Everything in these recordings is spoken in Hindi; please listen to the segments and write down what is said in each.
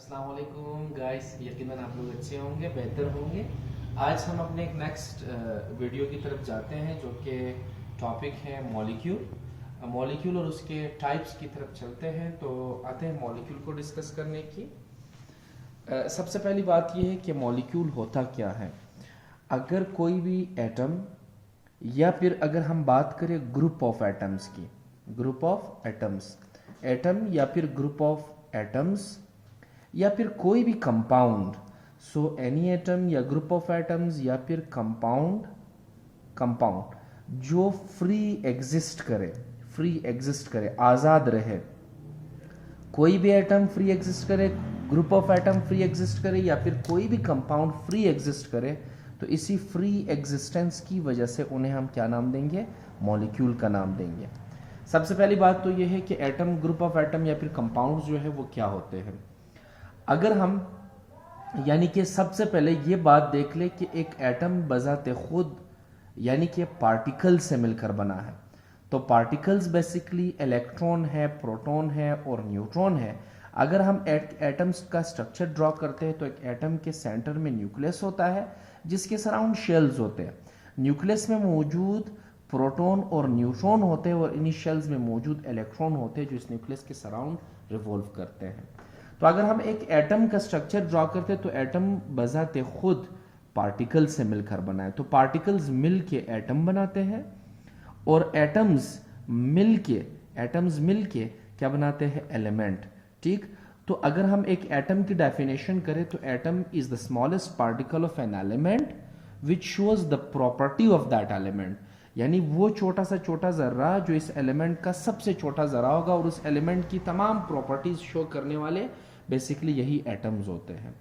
अस्सलाम वालेकुम गाइस, यकीनन आप लोग अच्छे होंगे, बेहतर होंगे। आज हम अपने एक नेक्स्ट वीडियो की तरफ जाते हैं जो कि टॉपिक है मॉलिक्यूल और उसके टाइप्स की तरफ चलते हैं। तो आते हैं मॉलिक्यूल को डिस्कस करने की। सबसे पहली बात यह है कि मॉलिक्यूल होता क्या है। अगर कोई भी एटम या फिर अगर हम बात करें ग्रुप ऑफ एटम्स की, ग्रुप ऑफ एटम्स, एटम या फिर ग्रुप ऑफ एटम्स या फिर कोई भी कंपाउंड, सो एनी एटम या ग्रुप ऑफ एटम्स या फिर कंपाउंड जो फ्री एग्जिस्ट करे, आज़ाद रहे। कोई भी एटम फ्री एग्जिस्ट करे, group of atom free exist करे या फिर कोई भी कंपाउंड फ्री एग्जिस्ट करे, तो इसी फ्री एग्जिस्टेंस की वजह से उन्हें हम क्या नाम देंगे? मॉलिक्यूल का नाम देंगे। सबसे पहली बात तो यह है कि एटम, ग्रुप ऑफ एटम या फिर कंपाउंड जो है वो क्या होते हैं। अगर हम यानी कि सबसे पहले ये बात देख ले कि एक एटम बजाते खुद यानी कि पार्टिकल से मिलकर बना है। तो पार्टिकल्स बेसिकली इलेक्ट्रॉन है, प्रोटॉन है और न्यूट्रॉन है। अगर हम एटम्स का स्ट्रक्चर ड्रॉ करते हैं तो एक एटम के सेंटर में न्यूक्लियस होता है जिसके सराउंड शेल्स होते हैं। न्यूक्लियस में मौजूद प्रोटॉन और न्यूट्रॉन होते हैं और इन्हीं शेल्स में मौजूद इलेक्ट्रॉन होते हैं जो इस न्यूक्लियस के सराउंड रिवॉल्व करते हैं। तो अगर हम एक एटम का स्ट्रक्चर ड्रॉ करते हैं तो एटम बजाते खुद पार्टिकल से मिलकर बना है। तो पार्टिकल्स मिलके एटम बनाते हैं और एटम्स मिलके क्या बनाते हैं? एलिमेंट। ठीक। तो अगर हम एक एटम की डेफिनेशन करें तो atom is the smallest particle of an element which shows the property of that element, यानी वो छोटा जर्रा जो इस एलिमेंट का सबसे छोटा जर्रा होगा और उस एलिमेंट की तमाम प्रॉपर्टीज शो करने वाले बेसिकली यही एटम्स होते हैं।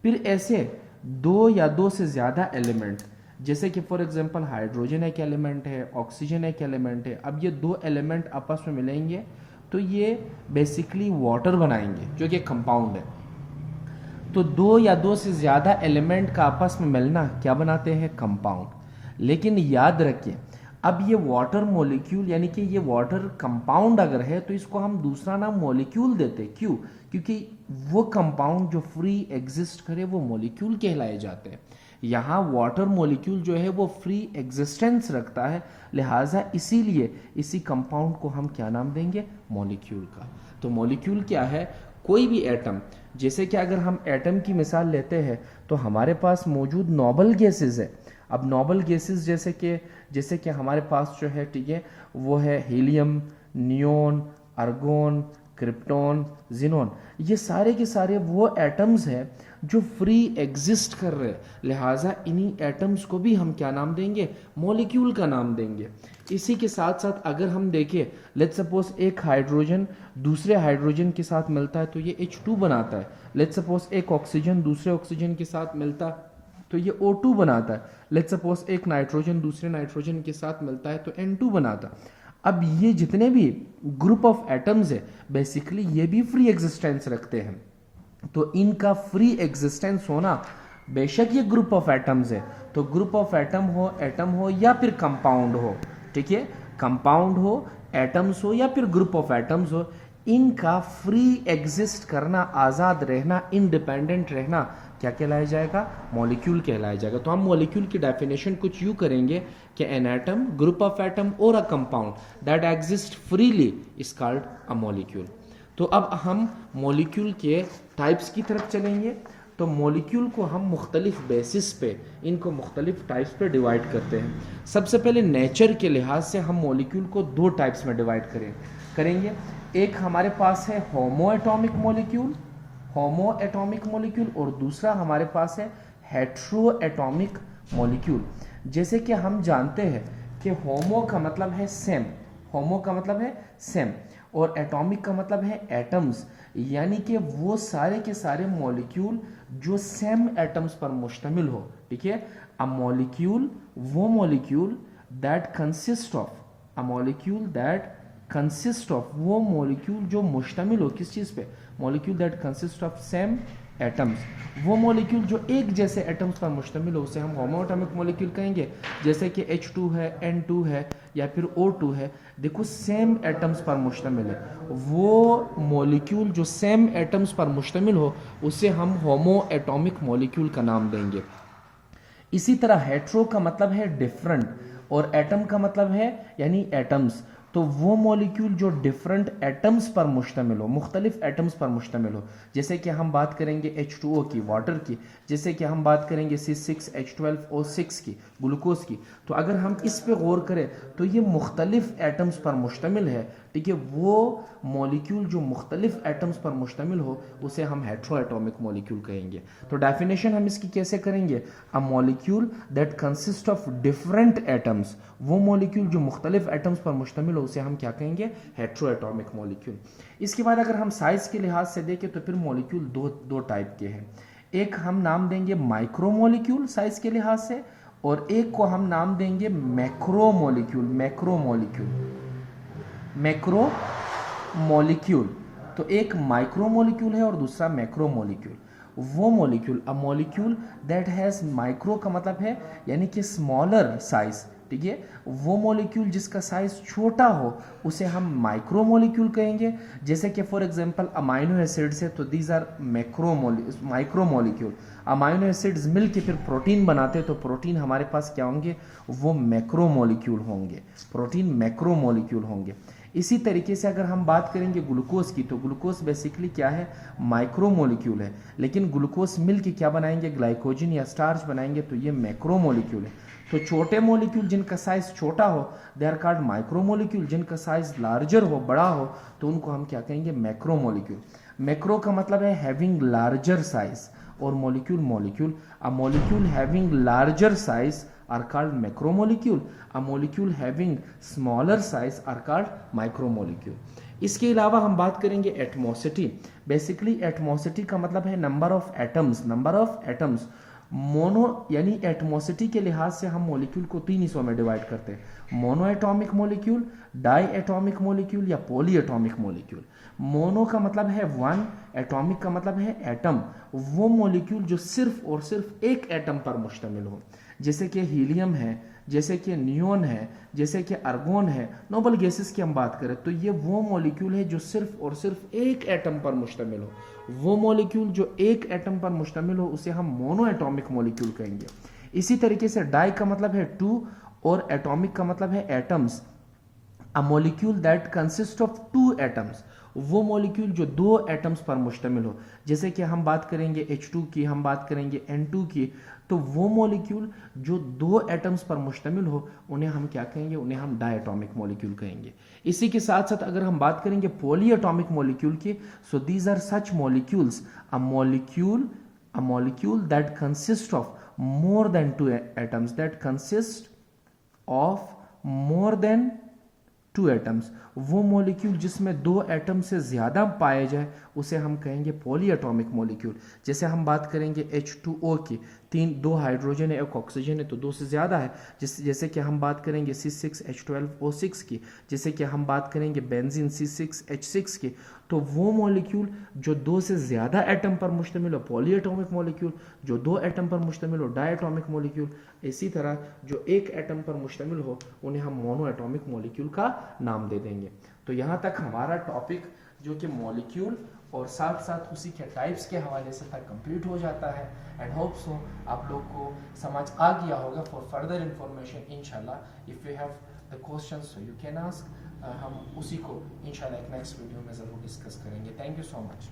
फिर ऐसे दो या दो से ज्यादा एलिमेंट, जैसे कि फॉर एग्जांपल हाइड्रोजन एक एलिमेंट है, ऑक्सीजन एक एलिमेंट है। अब ये दो एलिमेंट आपस में मिलेंगे तो ये बेसिकली वाटर बनाएंगे जो कि कंपाउंड है। तो दो या दो से ज्यादा एलिमेंट का आपस में मिलना क्या बनाते हैं? कंपाउंड। लेकिन याद रखिए, अब ये वाटर मॉलिक्यूल यानी कि ये वाटर कंपाउंड अगर है तो इसको हम दूसरा नाम मॉलिक्यूल देते। क्यों? क्योंकि वो कंपाउंड जो फ्री एग्जिस्ट करे वो मॉलिक्यूल कहलाए जाते हैं। यहाँ वाटर मॉलिक्यूल जो है वो फ्री एग्जिस्टेंस रखता है, लिहाजा इसीलिए इसी कंपाउंड को हम क्या नाम देंगे? मॉलिक्यूल का। तो मॉलिक्यूल क्या है? कोई भी एटम, जैसे कि अगर हम एटम की मिसाल लेते हैं तो हमारे पास मौजूद नोबल गैसेस है। अब नोबल गैसेस जैसे कि हमारे पास जो है, ठीक है, वो है helium, neon, argon, krypton, xenon. ये सारे के सारे वो एटम्स हैं जो फ्री एग्जिस्ट कर रहे हैं, लिहाजा इन्हीं एटम्स को भी हम क्या नाम देंगे? मॉलिक्यूल का नाम देंगे। इसी के साथ साथ अगर हम देखें, लेट्स सपोज एक हाइड्रोजन दूसरे हाइड्रोजन के साथ मिलता है तो ये H2 बनाता है। लेट्स सपोज एक ऑक्सीजन दूसरे ऑक्सीजन के साथ मिलता है तो ये O2 बनाता है। लेट्स सपोज एक नाइट्रोजन दूसरे नाइट्रोजन के साथ मिलता है तो N2 बनाता है। अब ये जितने भी ग्रुप ऑफ एटम्स है बेसिकली ये भी फ्री एग्जिस्टेंस रखते हैं। तो इनका फ्री एग्जिस्टेंस होना, बेशक ये ग्रुप ऑफ एटम्स है तो ग्रुप ऑफ एटम हो या फिर कंपाउंड हो, ठीक है, कंपाउंड हो, एटम्स हो या फिर ग्रुप ऑफ एटम्स हो, इनका फ्री एग्जिस्ट करना, आज़ाद रहना, इंडिपेंडेंट रहना क्या कहलाया जाएगा? मॉलिक्यूल कहलाया जाएगा। तो हम मॉलिक्यूल की डेफिनेशन कुछ यूं करेंगे कि an atom, group of atom और a compound that exist freely is called a molecule. तो अब हम मॉलिक्यूल के टाइप्स की तरफ चलेंगे। तो मॉलिक्यूल को हम मुख्तलिफ बेसिस पे, इनको मुख्तलिफ टाइप्स पे डिवाइड करते हैं। सबसे पहले नेचर के लिहाज से हम मॉलिक्यूल को दो टाइप्स में डिवाइड करेंगे। एक हमारे पास है होमो एटॉमिक मॉलिक्यूल और दूसरा हमारे पास है हेट्रो एटॉमिक मॉलिक्यूल। जैसे कि हम जानते हैं कि होमो का मतलब है सेम और एटॉमिक का मतलब है एटम्स, यानी कि वो सारे के सारे मॉलिक्यूल जो सेम एटम्स पर मुश्तमिल हो। ठीक है, अ मॉलिक्यूल वो मॉलिक्यूल दैट कंसिस्ट ऑफ वो मॉलिक्यूल जो मुश्तमिल हो किस चीज पे? Molecule that consist of same atoms, वो मॉलिक्यूल जो एक जैसे एटम्स पर मुश्तमिल हो उसे हम होमोएटॉमिक मॉलिक्यूल कहेंगे, जैसे कि H2 है, N2 है या फिर O2 है। देखो सेम एटम्स पर मुश्तमिल है, वो मॉलिक्यूल जो सेम एटम्स पर मुश्तमिल हो उसे हम होमोएटॉमिक मॉलिक्यूल का नाम देंगे। इसी तरह हेट्रो का मतलब है डिफरेंट और एटम का मतलब है यानी एटम्स, तो वो मॉलिक्यूल जो डिफरेंट एटम्स पर मुश्तमिल हो, मुख्तलिफ एटम्स पर मुश्तमिल हो, जैसे कि हम बात करेंगे H2O की, वाटर की, जैसे कि हम बात करेंगे C6H12O6 की, ग्लूकोज की। तो अगर हम इस पे गौर करें तो ये मुख्तलिफ एटम्स पर मुश्तमिल है, ठीक है। वो मॉलिक्यूल जो मुख्तलिफ एटम्स पर मुश्तमिल हो उसे हम हेट्रोएटॉमिक मॉलिक्यूल कहेंगे। तो डेफिनेशन हम इसकी कैसे करेंगे, अ molecule that consist of different atoms, वो मॉलिक्यूल जो मुख्तलिफ एटम्स पर मुश्तमिल हो उसे हम क्या कहेंगे, हेट्रोएटॉमिक मॉलिक्यूल। इसके बाद अगर हम साइज के लिहाज से देखें तो फिर मॉलिक्यूल दो टाइप के हैं। एक हम नाम देंगे माइक्रो मॉलिक्यूल साइज के लिहाज से, और एक को हम नाम देंगे मैक्रो मॉलिक्यूल, मैक्रो मॉलिक्यूल। तो एक माइक्रो मॉलिक्यूल है और दूसरा मैक्रो मॉलिक्यूल। वो molecule, a molecule that has, micro का मतलब है यानी कि स्मॉलर साइज, ठीक है। वो मॉलिक्यूल जिसका साइज छोटा हो उसे हम माइक्रो मॉलिक्यूल कहेंगे। जैसे कि फॉर एग्जांपल अमाइनो एसिड्स है तो these are micro molecule. Amino acids मिल के फिर प्रोटीन बनाते हैं तो प्रोटीन हमारे पास क्या होंगे, वो मैक्रो मॉलिक्यूल होंगे, प्रोटीन मैक्रो मॉलिक्यूल होंगे। इसी तरीके से अगर हम बात करेंगे ग्लूकोज की, तो ग्लूकोज बेसिकली क्या है, माइक्रो मॉलिक्यूल है, लेकिन ग्लूकोज मिल के क्या बनाएंगे, ग्लाइकोजन या स्टार्च बनाएंगे, तो ये मैक्रो मॉलिक्यूल है। तो छोटे मॉलिक्यूल जिनका साइज छोटा हो they are called micro molecule, जिनका साइज लार्जर हो, बड़ा हो, तो उनको हम क्या कहेंगे, मैक्रो मॉलिक्यूल। मैक्रो का मतलब है हैविंग लार्जर साइज, और molecule a molecule having larger size are called macromolecule, a molecule having smaller size are called micromolecule। इसके अलावा हम बात करेंगे एटमॉसिटी। बेसिकली एटमॉसिटी का मतलब है नंबर ऑफ एटम्स। मोनो यानी एटमॉसिटी के लिहाज से हम मॉलिक्यूल को 3 हिस्सों में डिवाइड करते हैं, mono atomic molecule, di atomic molecule या पॉली एटॉमिक मॉलिक्यूल। मोनो का मतलब है वन, एटॉमिक का मतलब है एटम, वो मॉलिक्यूल जो सिर्फ और सिर्फ एक एटम पर मुश्तमिल हो, जैसे कि हीलियम है, जैसे कि नियोन है, जैसे कि आर्गोन है। नोबल गैसेस की हम बात करें तो ये वो मॉलिक्यूल है जो सिर्फ और सिर्फ एक एटम पर मुश्तमिल हो। वो मॉलिक्यूल जो एक एटम पर मुश्तमिल हो उसे हम मोनो एटॉमिक मॉलिक्यूल कहेंगे। इसी तरीके से डाई का मतलब है 2 और एटॉमिक का मतलब है atoms. A molecule that consist of 2 atoms, वो मॉलिक्यूल जो 2 एटम्स पर मुश्तमिल हो, जैसे कि हम बात करेंगे H2 की, हम बात करेंगे N2 की। तो वो मॉलिक्यूल जो 2 एटम्स पर मुश्तमिल हो उन्हें हम क्या कहेंगे, उन्हें हम डायटॉमिक मॉलिक्यूल कहेंगे। इसी के साथ साथ अगर हम बात करेंगे पॉली एटॉमिक मॉलिक्यूल की, so these are such molecules, a molecule that consist of more than 2 atoms, that consist of more than 2 atoms. वो मॉलिक्यूल जिसमें 2 एटम से ज्यादा पाए जाए उसे हम कहेंगे पॉली एटॉमिक मॉलिक्यूल। जैसे हम बात करेंगे H2O की, 2 हाइड्रोजन है, 1 ऑक्सीजन है, तो 2 से ज्यादा है। जैसे कि हम बात करेंगे C6H12O6 की, जैसे कि हम बात करेंगे बेंजीन C6H6 की। तो वो मॉलिक्यूल जो 2 से ज्यादा एटम पर मुश्तमिल हो, पॉली एटॉमिक मॉलिक्यूल, जो 2 एटम पर मुश्तमिल हो, डायटॉमिक मॉलिक्यूल। इसी तरह जो 1 एटम पर मुश्तमिल हो उन्हें हम मोनो एटॉमिक मॉलिक्यूल का नाम दे देंगे। तो यहाँ तक हमारा टॉपिक जो कि मॉलिक्यूल और साथ साथ उसी के टाइप्स के हवाले से तक कंप्लीट हो जाता है। एंड होप सो आप लोग को समझ आ गया होगा। फॉर फर्दर इंफॉर्मेशन इंशाल्लाह if you have the questions so you can ask, हम उसी को इंशाल्लाह एक नेक्स्ट वीडियो में ज़रूर डिस्कस करेंगे। Thank you so much.